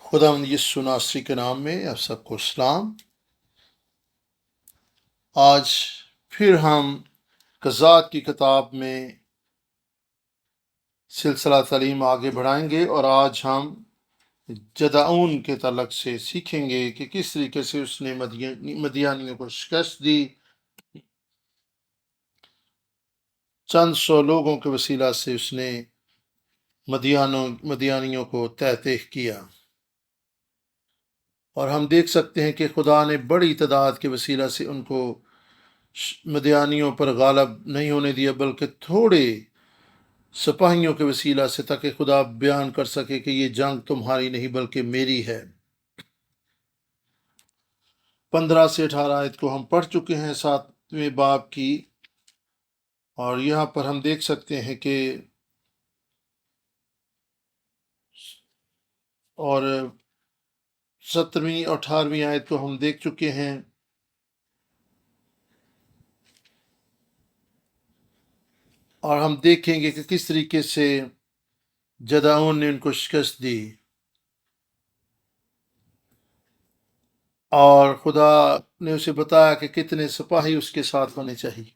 خداوند یسوع ناصری کے نام میں آپ سب کو سلام۔ آج پھر ہم قضات کی کتاب میں سلسلہ تعلیم آگے بڑھائیں گے، اور آج ہم جدعون کے تعلق سے سیکھیں گے کہ کس طریقے سے اس نے مدیانیوں کو شکست دی، چند سو لوگوں کے وسیلہ سے اس نے مدیانیوں کو تحت کیا، اور ہم دیکھ سکتے ہیں کہ خدا نے بڑی تعداد کے وسیلہ سے ان کو مدیانیوں پر غالب نہیں ہونے دیا، بلکہ تھوڑے سپاہیوں کے وسیلہ سے، تاکہ خدا بیان کر سکے کہ یہ جنگ تمہاری نہیں بلکہ میری ہے۔ 15 سے 18 آیت کو ہم پڑھ چکے ہیں 7ویں باب کی، اور یہاں پر ہم دیکھ سکتے ہیں کہ اور 17ویں اور 18ویں آیت کو ہم دیکھ چکے ہیں، اور ہم دیکھیں گے کہ کس طریقے سے جدعون نے ان کو شکست دی، اور خدا نے اسے بتایا کہ کتنے سپاہی اس کے ساتھ ہونے چاہیے۔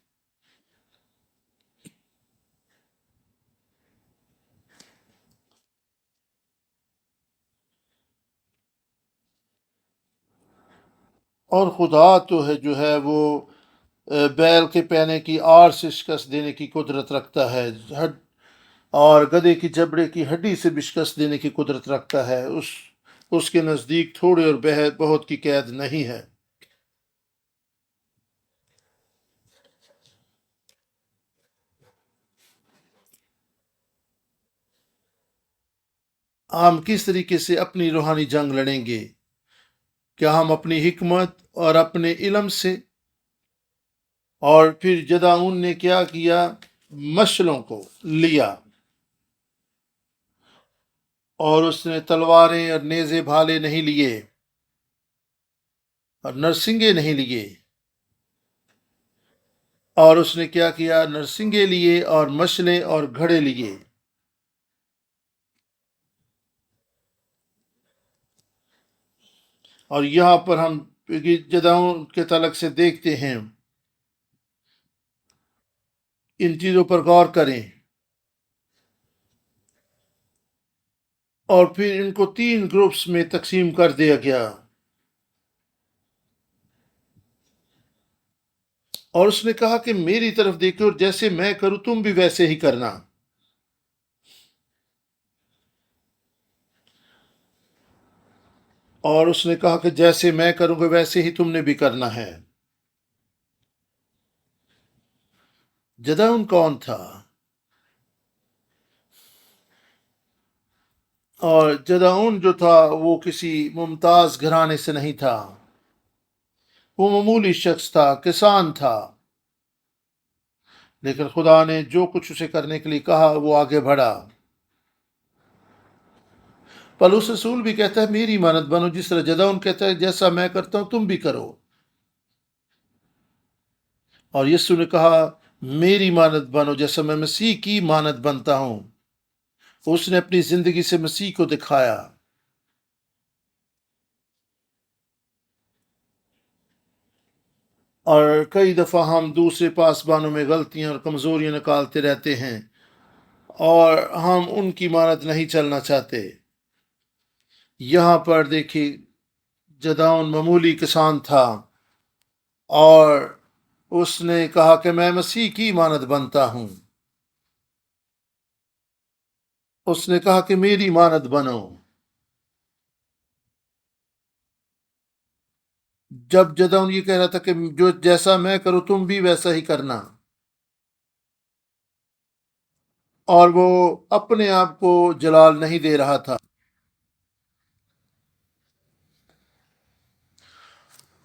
اور خدا تو ہے جو ہے وہ بیل کے پینے کی آڑ سے شکست دینے کی قدرت رکھتا ہے، اور گدھے کی جبڑے کی ہڈی سے بھی شکست دینے کی قدرت رکھتا ہے۔ اس کے نزدیک تھوڑے اور بہت کی قید نہیں ہے۔ ہم کس طریقے سے اپنی روحانی جنگ لڑیں گے؟ کیا ہم اپنی حکمت اور اپنے علم سے؟ اور پھر جدعون نے کیا کیا؟ مشلوں کو لیا، اور اس نے تلواریں اور نیزے بھالے نہیں لیے، اور نرسنگے نہیں لیے، اور اس نے کیا کیا؟ نرسنگے لیے اور مشلیں اور گھڑے لیے۔ اور یہاں پر ہم جدعون کے تعلق سے دیکھتے ہیں، ان چیزوں پر غور کریں، اور پھر ان کو 3 گروپس میں تقسیم کر دیا گیا، اور اس نے کہا کہ میری طرف دیکھو، اور جیسے میں کروں تم بھی ویسے ہی کرنا۔ اور اس نے کہا کہ جیسے میں کروں گا ویسے ہی تم نے بھی کرنا ہے۔ جدعون کون تھا؟ اور جدعون جو تھا وہ کسی ممتاز گھرانے سے نہیں تھا، وہ معمولی شخص تھا، کسان تھا، لیکن خدا نے جو کچھ اسے کرنے کے لیے کہا وہ آگے بڑھا۔ پولس رسول بھی کہتا ہے میری مانند بنو، جس طرح جدعون کہتا ہے جیسا میں کرتا ہوں تم بھی کرو۔ اور یسوع نے کہا میری مانند بنو جیسا میں مسیح کی مانند بنتا ہوں۔ اس نے اپنی زندگی سے مسیح کو دکھایا۔ اور کئی دفعہ ہم دوسرے پاسبانوں میں غلطیاں اور کمزوریاں نکالتے رہتے ہیں، اور ہم ان کی مانند نہیں چلنا چاہتے۔ یہاں پر دیکھیے جدعون معمولی کسان تھا، اور اس نے کہا کہ میں مسیح کی مانند بنتا ہوں۔ اس نے کہا کہ میری مانند بنو۔ جب جدعون یہ کہہ رہا تھا کہ جو جیسا میں کروں تم بھی ویسا ہی کرنا، اور وہ اپنے آپ کو جلال نہیں دے رہا تھا،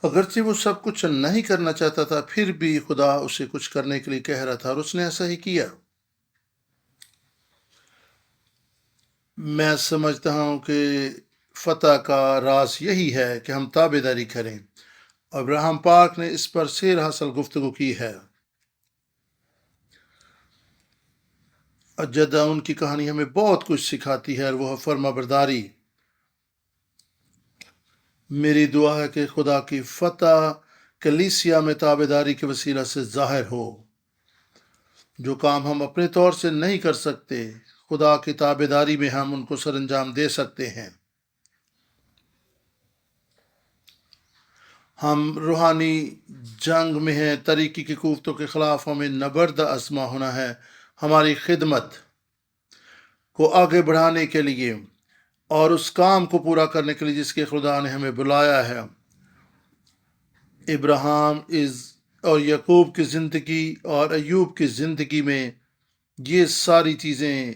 اگرچہ وہ سب کچھ نہیں کرنا چاہتا تھا، پھر بھی خدا اسے کچھ کرنے کے لیے کہہ رہا تھا، اور اس نے ایسا ہی کیا۔ میں سمجھتا ہوں کہ فتح کا راز یہی ہے کہ ہم تابعداری کریں۔ ابراہم پاک نے اس پر سیر حاصل گفتگو کی ہے۔ جدعون کی کہانی ہمیں بہت کچھ سکھاتی ہے، اور وہ فرما برداری۔ میری دعا ہے کہ خدا کی فتح کلیسیا میں تابعداری کے وسیلہ سے ظاہر ہو۔ جو کام ہم اپنے طور سے نہیں کر سکتے، خدا کی تابعداری میں ہم ان کو سر انجام دے سکتے ہیں۔ ہم روحانی جنگ میں ہیں، طریقے کی قوتوں کے خلاف ہمیں نبرد آزما ہونا ہے، ہماری خدمت کو آگے بڑھانے کے لیے اور اس کام کو پورا کرنے کے لیے جس کے خدا نے ہمیں بلایا ہے۔ ابراہیم اور یعقوب کی زندگی اور ایوب کی زندگی میں یہ ساری چیزیں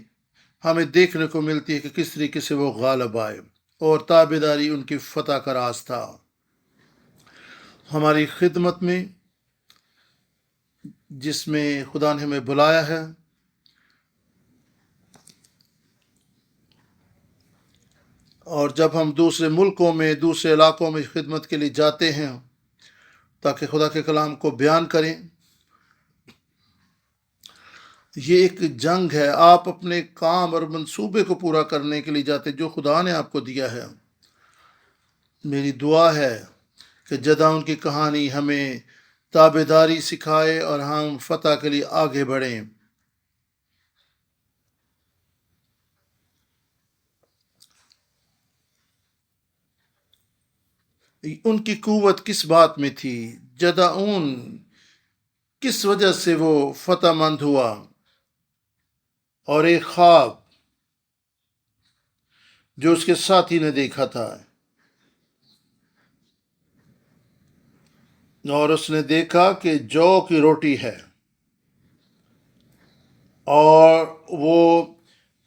ہمیں دیکھنے کو ملتی ہے کہ کس طریقے سے وہ غالب آئے اور تابعداری ان کی فتح کا راز تھا۔ ہماری خدمت میں جس میں خدا نے ہمیں بلایا ہے، اور جب ہم دوسرے ملکوں میں، دوسرے علاقوں میں خدمت کے لیے جاتے ہیں تاکہ خدا کے کلام کو بیان کریں، یہ ایک جنگ ہے۔ آپ اپنے کام اور منصوبے کو پورا کرنے کے لیے جاتے جو خدا نے آپ کو دیا ہے۔ میری دعا ہے کہ جداؤن کی کہانی ہمیں تابعداری سکھائے اور ہم فتح کے لیے آگے بڑھیں۔ ان کی قوت کس بات میں تھی؟ جداؤن کس وجہ سے وہ فتح مند ہوا؟ اور ایک خواب جو اس کے ساتھی نے دیکھا تھا، اور اس نے دیکھا کہ جو کی روٹی ہے، اور وہ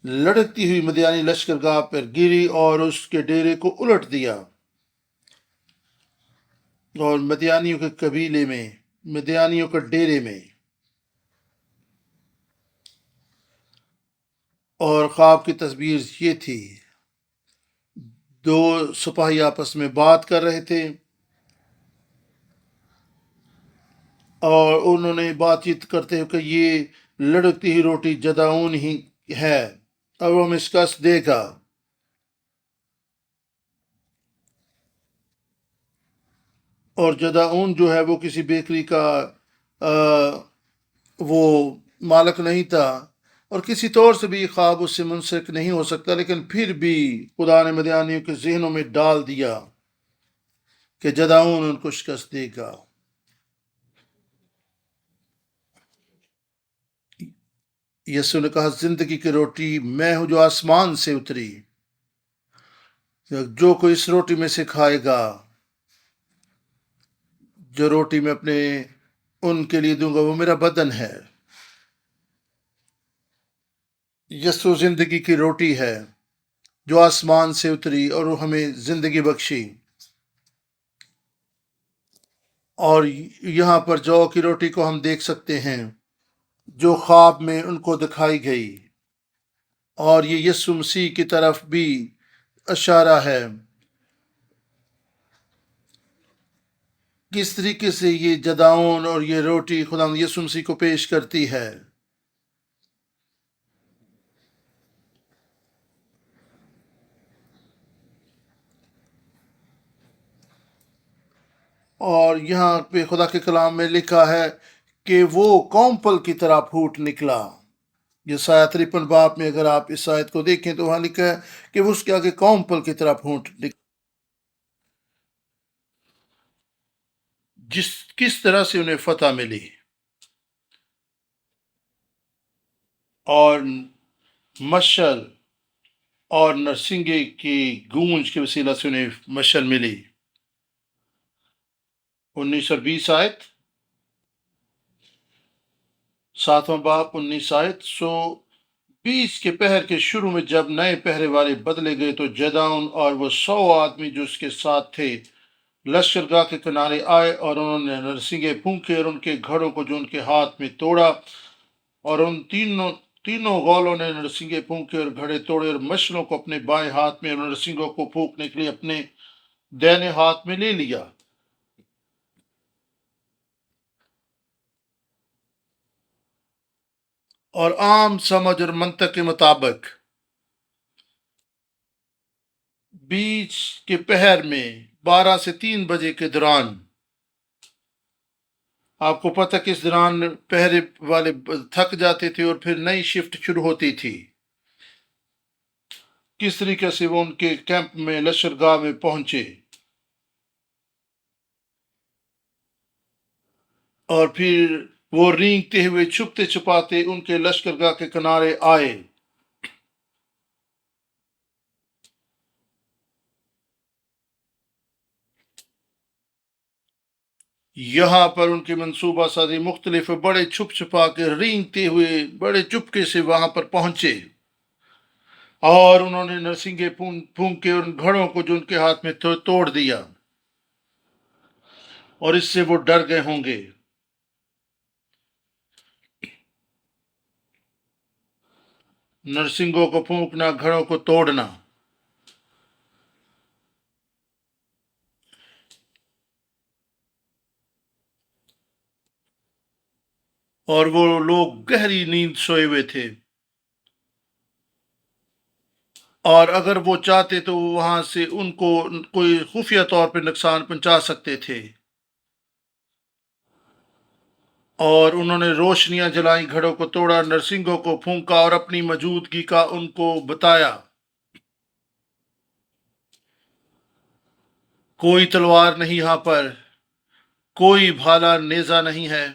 لڑکتی ہوئی مدیانی لشکرگاہ پر گری اور اس کے ڈیرے کو الٹ دیا، اور مدیانیوں کے قبیلے میں، مدیانیوں کے ڈیرے میں، اور خواب کی تصویر یہ تھی، دو سپاہی آپس میں بات کر رہے تھے اور انہوں نے بات چیت کرتے ہوئے کہ یہ لڑکتی ہوئی روٹی جداؤن ہی ہے اور وہ ہمیں شکست دے گا۔ اور جداؤن جو ہے وہ کسی بیکری کا وہ مالک نہیں تھا، اور کسی طور سے بھی یہ خواب اس سے منسلک نہیں ہو سکتا، لیکن پھر بھی خدا نے مدیانیوں کے ذہنوں میں ڈال دیا کہ جداؤن ان کو شکست دے گا۔ یسوع نے کہا، زندگی کی روٹی میں ہوں جو آسمان سے اتری، جو کوئی اس روٹی میں سے کھائے گا، جو روٹی میں اپنے ان کے لیے دوں گا، وہ میرا بدن ہے۔ یسوع زندگی کی روٹی ہے جو آسمان سے اتری اور وہ ہمیں زندگی بخشی۔ اور یہاں پر جو کی روٹی کو ہم دیکھ سکتے ہیں جو خواب میں ان کو دکھائی گئی، اور یہ یسوع مسیح کی طرف بھی اشارہ ہے، کس طریقے سے یہ جداؤن اور یہ روٹی خدا یسوع مسیح کو پیش کرتی ہے۔ اور یہاں پہ خدا کے کلام میں لکھا ہے کہ وہ کونپل کی طرح پھوٹ نکلا۔ یہ سایہ 53 باب میں اگر آپ اس آیت کو دیکھیں تو وہاں لکھا ہے کہ وہ اس کے آگے کونپل کی طرح پھوٹ نکلا۔ کس طرح سے انہیں فتح ملی اور مشعل اور نرسنگے کی گونج کے وسیلہ سے انہیں مشعل ملی۔ 19 اور 20 آیت، 7واں باب 19 آیت۔ 20 کے پہر کے شروع میں جب نئے پہرے والے بدلے گئے تو جداؤن اور وہ 100 آدمی جو اس کے ساتھ تھے لشکرگاہ کے کنارے آئے، اور انہوں نے نرسنگے پھونکے اور ان کے گھڑوں کو جو ان کے ہاتھ میں توڑا، اور ان تینوں غولوں نے نرسنگے پھونکے اور گھڑے توڑے، اور مشلوں کو اپنے بائیں ہاتھ میں اور نرسنگوں کو پھونکنے کے لیے اپنے دائنے ہاتھ میں لے لیا۔ اور عام سمجھ اور منطق کے مطابق 20 کے پہر میں 12 سے 3 بجے کے دوران، آپ کو پتہ کہ اس دوران پہرے والے تھک جاتے تھے اور پھر نئی شفٹ شروع ہوتی تھی، کس طریقے سے وہ ان کے کیمپ میں لشکرگاہ میں پہنچے اور پھر وہ رینگتے ہوئے چھپتے چھپاتے ان کے لشکرگاہ کے کنارے آئے۔ یہاں پر ان کی منصوبہ سازی مختلف بڑے چھپ چھپا کے رینگتے ہوئے بڑے چپکے سے وہاں پر پہنچے اور انہوں نے نرسنگے پھونک کے ان گھڑوں کو جو ان کے ہاتھ میں توڑ دیا، اور اس سے وہ ڈر گئے ہوں گے۔ نرسنگوں کو پھونکنا، گھڑوں کو توڑنا، اور وہ لوگ گہری نیند سوئے ہوئے تھے، اور اگر وہ چاہتے تو وہاں سے ان کو کوئی خفیہ طور پہ نقصان پہنچا سکتے تھے، اور انہوں نے روشنیاں جلائیں، گھڑوں کو توڑا، نرسنگوں کو پھونکا اور اپنی موجودگی کا ان کو بتایا۔ کوئی تلوار نہیں یہاں پر، کوئی بھالا نیزہ نہیں ہے۔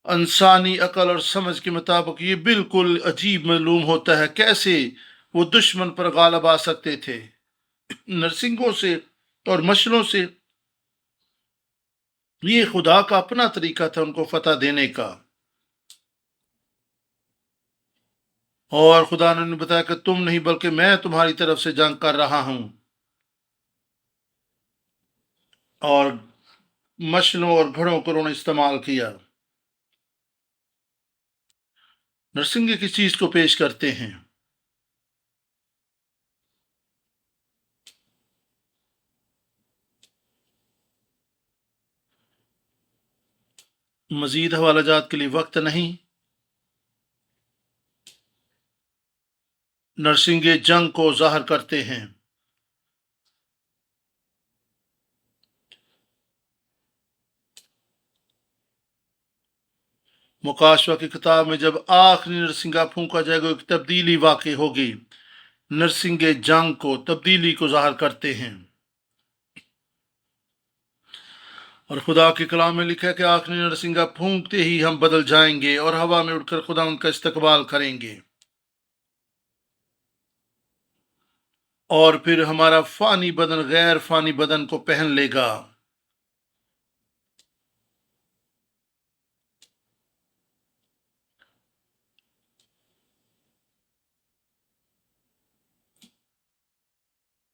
انسانی عقل اور سمجھ کے مطابق یہ بالکل عجیب معلوم ہوتا ہے، کیسے وہ دشمن پر غالب آ سکتے تھے نرسنگوں سے اور مشلوں سے۔ یہ خدا کا اپنا طریقہ تھا ان کو فتح دینے کا، اور خدا نے بتایا کہ تم نہیں بلکہ میں تمہاری طرف سے جنگ کر رہا ہوں، اور مشلوں اور گھڑوں کو انہوں نے استعمال کیا۔ نرسنگے کس چیز کو پیش کرتے ہیں؟ مزید حوالہ جات کے لیے وقت نہیں۔ نرسنگے جنگ کو ظاہر کرتے ہیں۔ مکاشفہ کی کتاب میں جب آخری نرسنگا پھونکا جائے گا، ایک تبدیلی واقع ہوگی۔ نرسنگے جنگ کو، تبدیلی کو ظاہر کرتے ہیں، اور خدا کے کلام میں لکھا ہے کہ آخری نرسنگا پھونکتے ہی ہم بدل جائیں گے اور ہوا میں اٹھ کر خدا ان کا استقبال کریں گے، اور پھر ہمارا فانی بدن غیر فانی بدن کو پہن لے گا۔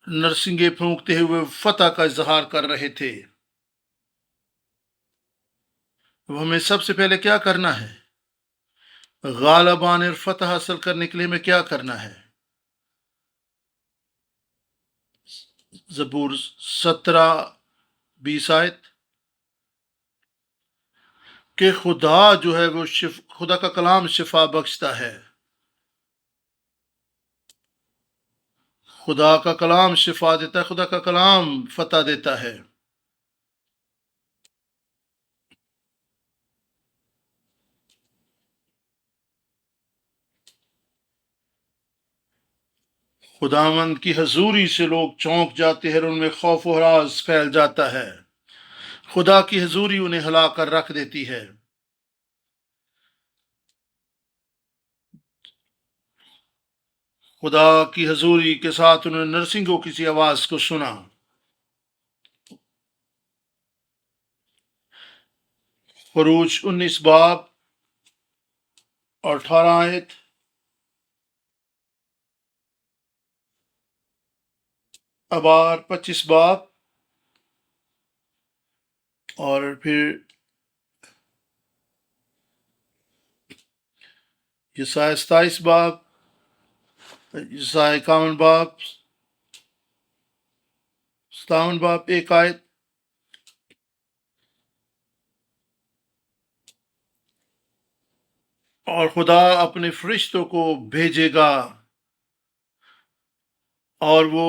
نرسنگے پھونکتے ہوئے فتح کا اظہار کر رہے تھے۔ اب ہمیں سب سے پہلے کیا کرنا ہے؟ غالبان فتح حاصل کرنے کے لیے ہمیں کیا کرنا ہے؟ زبور 17:20 آیت کہ خدا جو ہے وہ خدا کا کلام شفا بخشتا ہے، خدا کا کلام شفا دیتا ہے، خدا کا کلام فتح دیتا ہے۔ خداوند کی حضوری سے لوگ چونک جاتے ہیں اور ان میں خوف و ہراس پھیل جاتا ہے۔ خدا کی حضوری انہیں ہلا کر رکھ دیتی ہے۔ خدا کی حضوری کے ساتھ انہوں نے نرسنگوں کسی آواز کو سنا۔ خروج 19 باب اور 18 آیت، ابار 25 باب، اور پھر یسایا 27 باب، یسایا 51 باب، 57 باب 1 آیت، اور خدا اپنے فرشتوں کو بھیجے گا اور وہ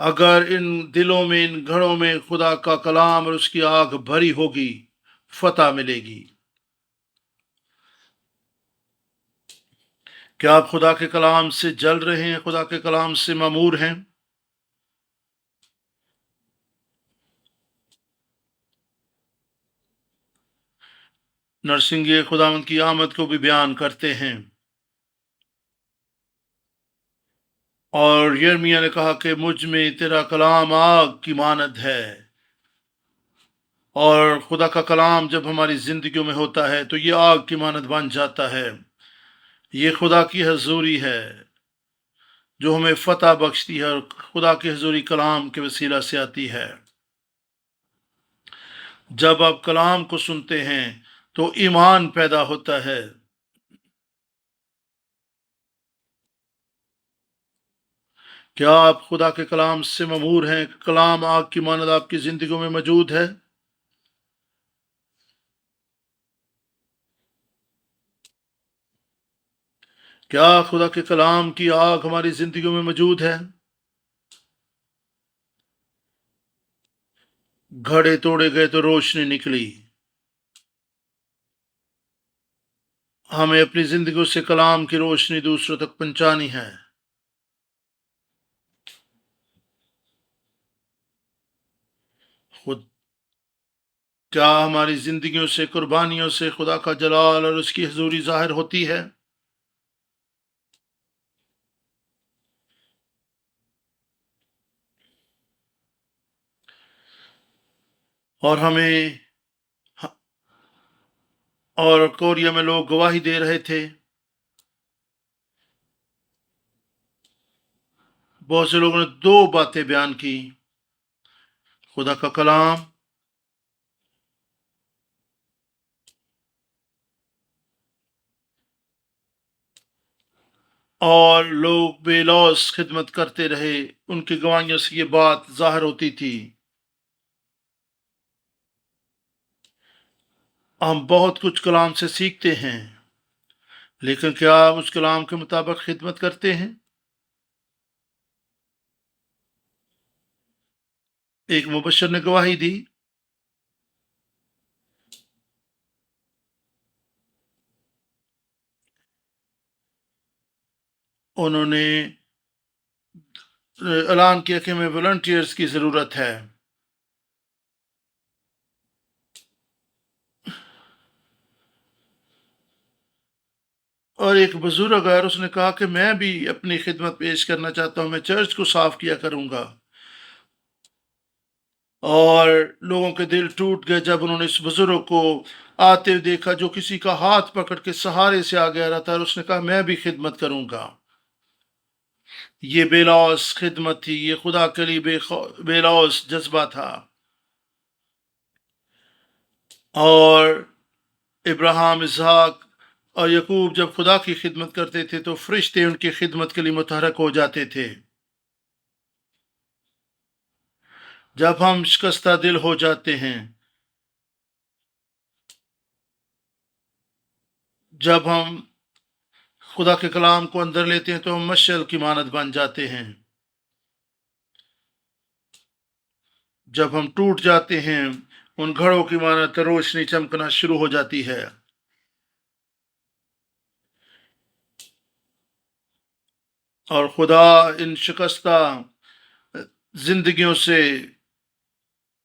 اگر ان دلوں میں ان گھروں میں خدا کا کلام اور اس کی آگ بھری ہوگی فتح ملے گی۔ کیا آپ خدا کے کلام سے جل رہے ہیں، خدا کے کلام سے مامور ہیں؟ نرسنگ خداوند کی آمد کو بھی بیان کرتے ہیں، اور یرمیہ نے کہا کہ مجھ میں تیرا کلام آگ کی مانند ہے۔ اور خدا کا کلام جب ہماری زندگیوں میں ہوتا ہے تو یہ آگ کی مانند بن جاتا ہے۔ یہ خدا کی حضوری ہے جو ہمیں فتح بخشتی ہے، اور خدا کی حضوری کلام کے وسیلہ سے آتی ہے۔ جب آپ کلام کو سنتے ہیں تو ایمان پیدا ہوتا ہے۔ کیا آپ خدا کے کلام سے مامور ہیں؟ کلام آگ کی مانند آپ کی زندگیوں میں موجود ہے؟ کیا خدا کے کلام کی آگ ہماری زندگیوں میں موجود ہے؟ گھڑے توڑے گئے تو روشنی نکلی۔ ہمیں اپنی زندگیوں سے کلام کی روشنی دوسروں تک پہنچانی ہے۔ خود کیا ہماری زندگیوں سے، قربانیوں سے خدا کا جلال اور اس کی حضوری ظاہر ہوتی ہے؟ اور ہمیں اور کوریا میں لوگ گواہی دے رہے تھے، بہت سے لوگوں نے دو باتیں بیان کی: خدا کا کلام اور لوگ بے لوث خدمت کرتے رہے، ان کی گواہیوں سے یہ بات ظاہر ہوتی تھی۔ ہم بہت کچھ کلام سے سیکھتے ہیں، لیکن کیا ہم اس کلام کے مطابق خدمت کرتے ہیں؟ ایک مبشر نے گواہی دی، انہوں نے اعلان کیا کہ ہمیں والنٹیئرز کی ضرورت ہے۔ اور ایک بزرگ ہے، اس نے کہا کہ میں بھی اپنی خدمت پیش کرنا چاہتا ہوں، میں چرچ کو صاف کیا کروں گا۔ اور لوگوں کے دل ٹوٹ گئے جب انہوں نے اس بزرگ کو آتے ہوئے دیکھا جو کسی کا ہاتھ پکڑ کے سہارے سے آگے آ رہا تھا، اور اس نے کہا میں بھی خدمت کروں گا۔ یہ بے لوث خدمت تھی، یہ خدا کے لیے بے لوث جذبہ تھا۔ اور ابراہیم، اسحاق اور یعقوب جب خدا کی خدمت کرتے تھے تو فرشتے ان کی خدمت کے لیے متحرک ہو جاتے تھے۔ جب ہم شکستہ دل ہو جاتے ہیں، جب ہم خدا کے کلام کو اندر لیتے ہیں تو ہم مشعل کی مانند بن جاتے ہیں۔ جب ہم ٹوٹ جاتے ہیں، ان گھڑوں کی مانند روشنی چمکنا شروع ہو جاتی ہے۔ اور خدا ان شکستہ زندگیوں سے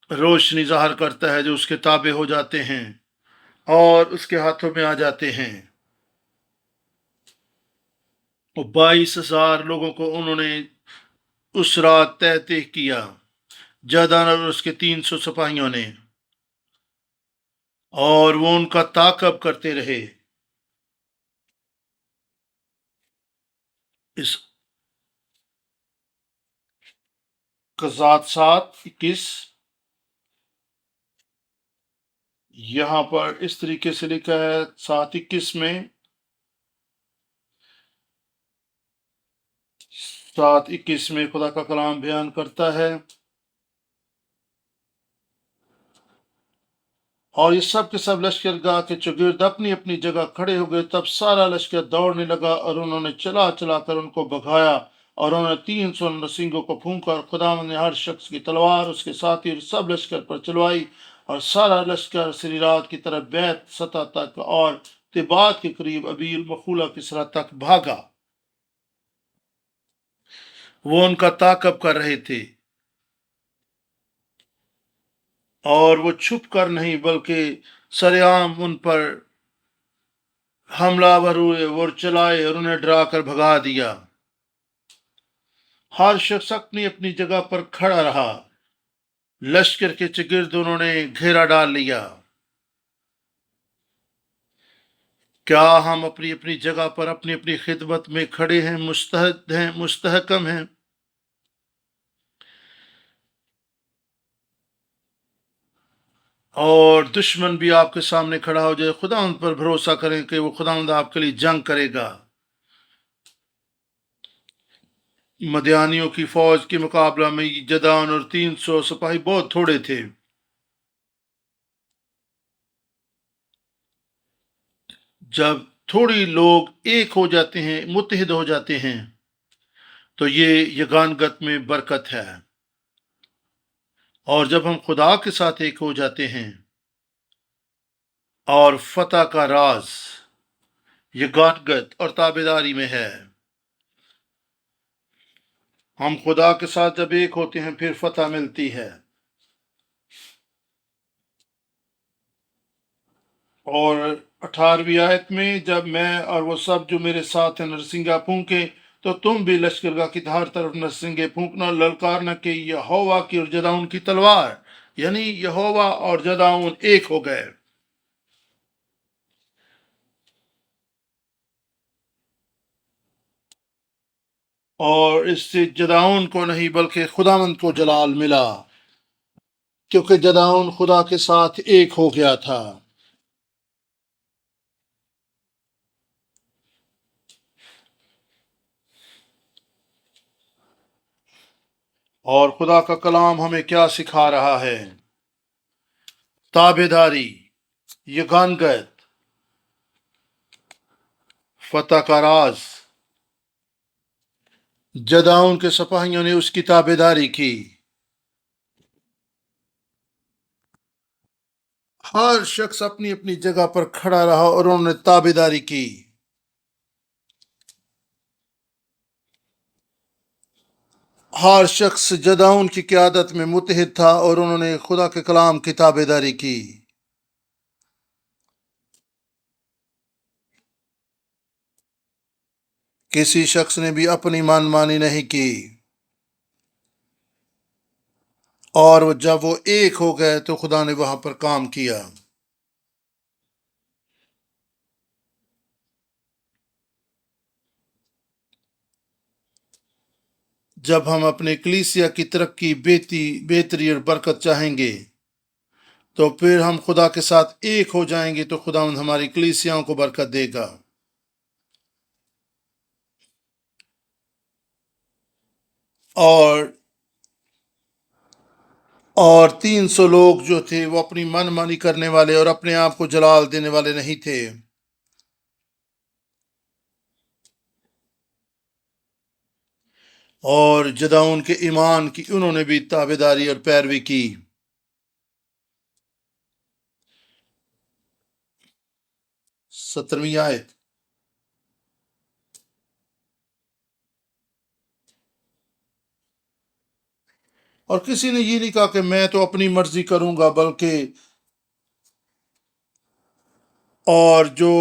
روشنی ظاہر کرتا ہے جو اس کے تابع ہو جاتے ہیں اور اس کے ہاتھوں میں آ جاتے ہیں۔ وہ 22,000 لوگوں کو انہوں نے اس رات تہتے کیا، جادان اور اس کے 300 سپاہیوں نے، اور وہ ان کا تعاقب کرتے رہے۔ اس قضات 7:21 یہاں پر اس طریقے سے لکھا ہے، 7:21 میں 7:21 میں خدا کا کلام بیان کرتا ہے، اور یہ سب کے سب لشکر گاہ کے چوگرد اپنی اپنی جگہ کھڑے ہو گئے۔ تب سارا لشکر دوڑنے لگا اور انہوں نے چلا چلا کر ان کو بھگایا اور انہوں نے 300 نرسنگوں کو پھونکا، اور خداوند نے ہر شخص کی تلوار اس کے ساتھی اور سب لشکر پر چلوائی، اور سارا لشکر سری رات کی طرف بیت سطح تک اور تبات کے قریب ابیل مخولہ کسرا تک بھاگا۔ وہ ان کا تعاقب کر رہے تھے، اور وہ چھپ کر نہیں بلکہ سرعام ان پر حملہ آور ہوئے اور چلائے اور انہیں ڈرا کر بھگا دیا۔ ہر شخص اپنی اپنی جگہ پر کھڑا رہا، لشکر کے چگرد انہوں نے گھیرا ڈال لیا۔ کیا ہم اپنی اپنی جگہ پر اپنی اپنی خدمت میں کھڑے ہیں، مستعد ہیں، مستحکم ہیں؟ اور دشمن بھی آپ کے سامنے کھڑا ہو جائے، خداوند پر بھروسہ کریں کہ وہ خداوند آپ کے لیے جنگ کرے گا۔ مدیانیوں کی فوج کے مقابلہ میں جدعون اور 300 سپاہی بہت تھوڑے تھے۔ جب تھوڑی لوگ ایک ہو جاتے ہیں، متحد ہو جاتے ہیں، تو یہ یگانگت میں برکت ہے۔ اور جب ہم خدا کے ساتھ ایک ہو جاتے ہیں، اور فتح کا راز یگانگت اور تابیداری میں ہے۔ ہم خدا کے ساتھ جب ایک ہوتے ہیں پھر فتح ملتی ہے۔ اور 18ویں آیت میں، جب میں اور وہ سب جو میرے ساتھ ہیں نرسنگا پھونکے، تو تم بھی لشکرگاہ کی ہر طرف نرسنگے پھونکنا، للکارنا کہ یہوہ کی اور جدعون کی تلوار، یعنی یہوہ اور جدعون ایک ہو گئے۔ اور اس سے جدعون کو نہیں بلکہ خداوند کو جلال ملا، کیونکہ جدعون خدا کے ساتھ ایک ہو گیا تھا۔ اور خدا کا کلام ہمیں کیا سکھا رہا ہے؟ تابیداری، یگانگت، فتح کا راز۔ جدعون کے سپاہیوں نے اس کی تابیداری کی۔ ہر شخص اپنی اپنی جگہ پر کھڑا رہا اور انہوں نے تابیداری کی۔ ہر شخص جدعون کی قیادت میں متحد تھا اور انہوں نے خدا کے کلام کی تابیداری کی۔ کسی شخص نے بھی اپنی من مانی نہیں کی، اور جب وہ ایک ہو گئے تو خدا نے وہاں پر کام کیا۔ جب ہم اپنے کلیسیا کی ترقی، بہتری اور برکت چاہیں گے، تو پھر ہم خدا کے ساتھ ایک ہو جائیں گے، تو خدا ہماری کلیسیاؤں کو برکت دے گا۔ اور 300 لوگ جو تھے وہ اپنی من مانی کرنے والے اور اپنے آپ کو جلال دینے والے نہیں تھے۔ اور جدعون کے ایمان کی انہوں نے بھی تابیداری اور پیروی کی۔ 17ویں آیت۔ اور کسی نے یہ نہیں کہا کہ میں تو اپنی مرضی کروں گا، بلکہ اور جو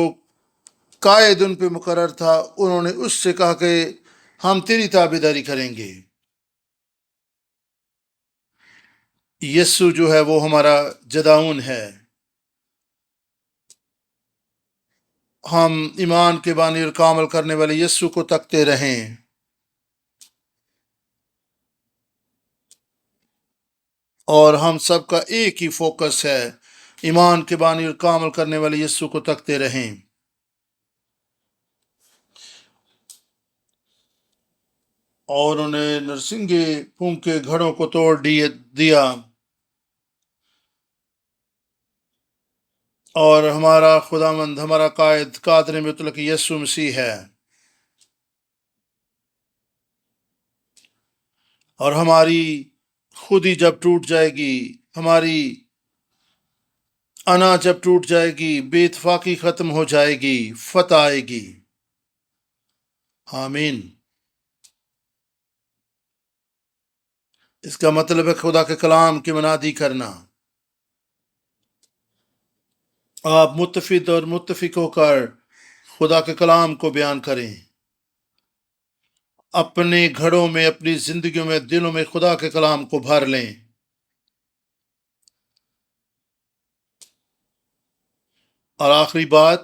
قائد ان پہ مقرر تھا انہوں نے اس سے کہا کہ ہم تیری تابیداری کریں گے۔ یسوع جو ہے وہ ہمارا جدعون ہے۔ ہم ایمان کے بانی اور کامل کرنے والے یسوع کو تکتے رہیں، اور ہم سب کا ایک ہی فوکس ہے، ایمان کے بانی اور کامل کرنے والے یسوع کو تکتے رہیں۔ اور انہیں نرسنگے پھونک کے گھڑوں کو توڑ دیا، اور ہمارا خداوند، ہمارا قائد، قادر مطلق یسوع مسیح ہے۔ اور ہماری خودی جب ٹوٹ جائے گی، ہماری انا جب ٹوٹ جائے گی، بے اتفاقی ختم ہو جائے گی، فتح آئے گی۔ آمین۔ اس کا مطلب ہے خدا کے کلام کی منادی کرنا۔ آپ متفق اور متفق ہو کر خدا کے کلام کو بیان کریں، اپنے گھروں میں، اپنی زندگیوں میں، دلوں میں خدا کے کلام کو بھر لیں۔ اور آخری بات،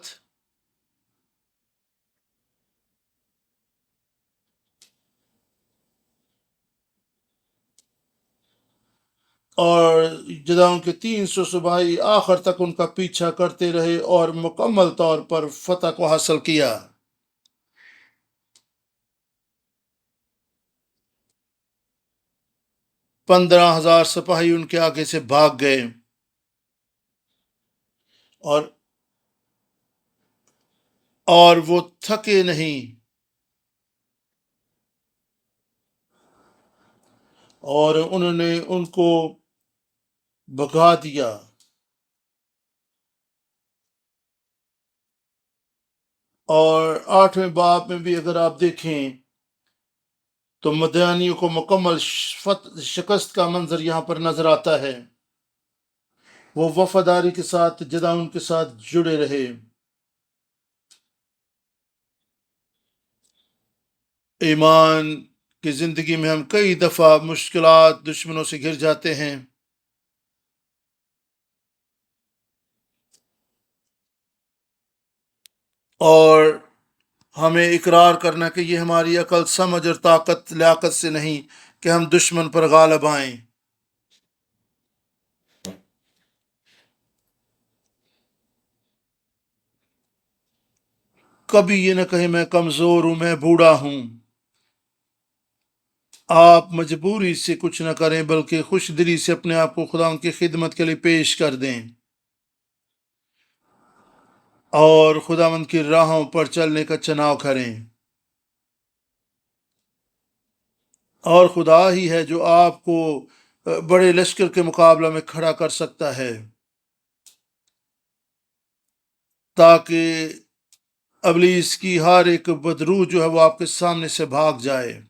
اور جداؤں کے 300 صبائی آخر تک ان کا پیچھا کرتے رہے اور مکمل طور پر فتح کو حاصل کیا۔ 15,000 سپاہی ان کے آگے سے بھاگ گئے، اور وہ تھکے نہیں، اور انہوں نے ان کو بھگا دیا۔ اور 8ویں باب میں بھی اگر آپ دیکھیں تو مدیانیوں کو مکمل شکست کا منظر یہاں پر نظر آتا ہے۔ وہ وفاداری کے ساتھ جداؤن کے ساتھ جڑے رہے۔ ایمان کی زندگی میں ہم کئی دفعہ مشکلات، دشمنوں سے گھر جاتے ہیں، اور ہمیں اقرار کرنا کہ یہ ہماری عقل، سمجھ اور طاقت، لیاقت سے نہیں کہ ہم دشمن پر غالب آئیں۔ کبھی یہ نہ کہیں میں کمزور ہوں، میں بوڑھا ہوں۔ آپ مجبوری سے کچھ نہ کریں، بلکہ خوش دلی سے اپنے آپ کو خدا کی خدمت کے لیے پیش کر دیں، اور خداوند کی راہوں پر چلنے کا چناؤ کریں۔ اور خدا ہی ہے جو آپ کو بڑے لشکر کے مقابلہ میں کھڑا کر سکتا ہے، تاکہ ابلیس کی ہر ایک بدروح جو ہے وہ آپ کے سامنے سے بھاگ جائے۔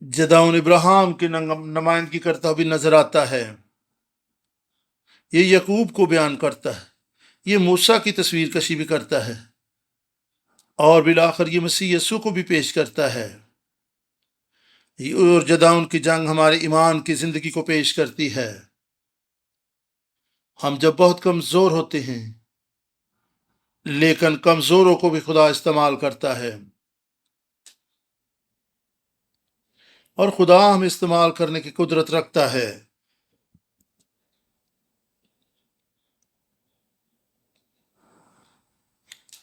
جداؤن ابراہیم کی نمائندگی کرتا بھی نظر آتا ہے، یہ یعقوب کو بیان کرتا ہے، یہ موسیٰ کی تصویر کشی بھی کرتا ہے، اور بالآخر یہ مسیح یسوع کو بھی پیش کرتا ہے۔ اور جداؤن کی جنگ ہمارے ایمان کی زندگی کو پیش کرتی ہے۔ ہم جب بہت کمزور ہوتے ہیں، لیکن کمزوروں کو بھی خدا استعمال کرتا ہے، اور خدا ہمیں استعمال کرنے کی قدرت رکھتا ہے۔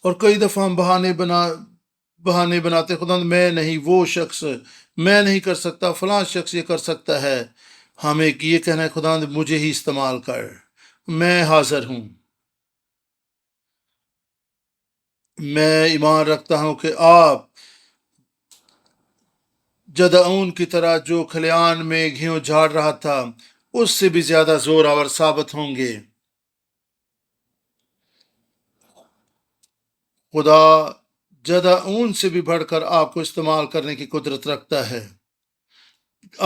اور کئی دفعہ ہم بہانے بناتے، خدا میں نہیں، وہ شخص، میں نہیں کر سکتا، فلاں شخص یہ کر سکتا ہے۔ ہمیں یہ کہنا ہے خدا مجھے ہی استعمال کر، میں حاضر ہوں۔ میں ایمان رکھتا ہوں کہ آپ جدعون کی طرح جو کھلیان میں گھیوں جھاڑ رہا تھا، اس سے بھی زیادہ زور آور ثابت ہوں گے۔ خدا جدعون سے بھی بڑھ کر آپ کو استعمال کرنے کی قدرت رکھتا ہے۔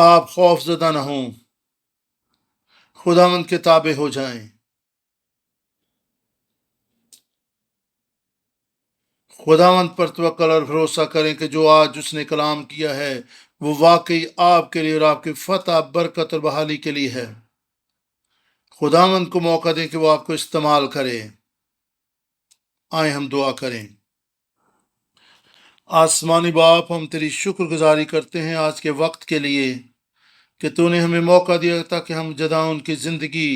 آپ خوف زدہ نہ ہوں، خداوند کے تابع ہو جائیں۔ خداوند پر توکل اور بھروسہ کریں کہ جو آج اس نے کلام کیا ہے وہ واقعی آپ کے لیے اور آپ کی فتح، برکت اور بحالی کے لیے ہے۔ خداوند کو موقع دیں کہ وہ آپ کو استعمال کرے۔ آئیں ہم دعا کریں۔ آسمانی باپ، ہم تیری شکر گزاری کرتے ہیں آج کے وقت کے لیے کہ تو نے ہمیں موقع دیا تاکہ ہم جداؤن کی زندگی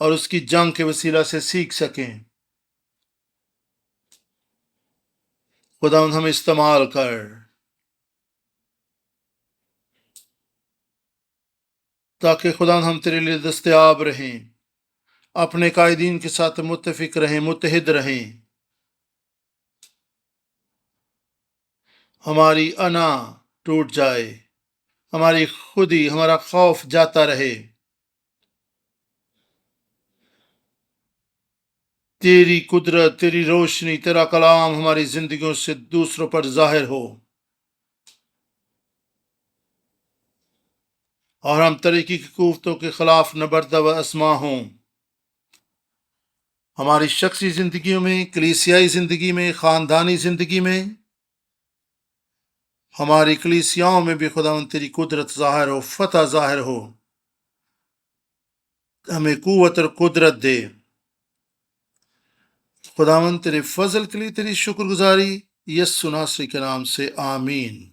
اور اس کی جنگ کے وسیلہ سے سیکھ سکیں۔ خداوند ہمیں استعمال کر، تاکہ خداوند ہم تیرے لیے دستیاب رہیں، اپنے قائدین کے ساتھ متفق رہیں، متحد رہیں. ہماری انا ٹوٹ جائے، ہماری خودی، ہمارا خوف جاتا رہے. تیری قدرت، تیری روشنی، تیرا کلام ہماری زندگیوں سے دوسروں پر ظاہر ہو، اور ہم طریقی کی قوتوں کے خلاف نبردہ و اسما ہوں. ہماری شخصی زندگیوں میں، کلیسیائی زندگی میں، خاندانی زندگی میں، ہماری کلیسیاؤں میں بھی خداوند تیری قدرت ظاہر ہو، فتح ظاہر ہو. ہمیں قوت اور قدرت دے. خداوند تیرے فضل کے لیے تیری شکر گزاری، یسوع ناصری کے نام سے آمین.